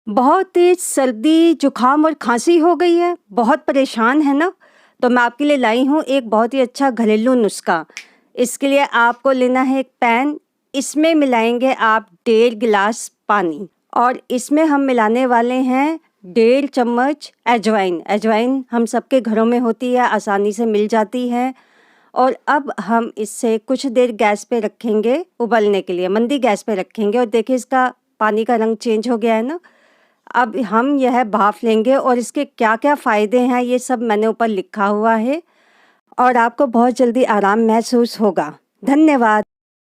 बहुत तेज सर्दी, जुकाम और खांसी हो गई है, बहुत परेशान है ना? तो मैं आपके लिए लाई हूँ एक बहुत ही अच्छा घरेलू नुस्खा। इसके लिए आपको लेना है एक पैन, इसमें मिलाएंगे आप 1.5 गिलास पानी और इसमें हम मिलाने वाले हैं 1.5 चम्मच अजवाइन। अजवाइन हम सबके घरों में होती है, आसानी से मिल जाती है। और अब हम इससे कुछ देर गैस पे रखेंगे उबलने के लिए, मंदी गैस पे रखेंगे। और देखिए इसका पानी का रंग चेंज हो गया है ना। अब हम यह भाप लेंगे और इसके क्या क्या फ़ायदे हैं ये सब मैंने ऊपर लिखा हुआ है और आपको बहुत जल्दी आराम महसूस होगा। धन्यवाद।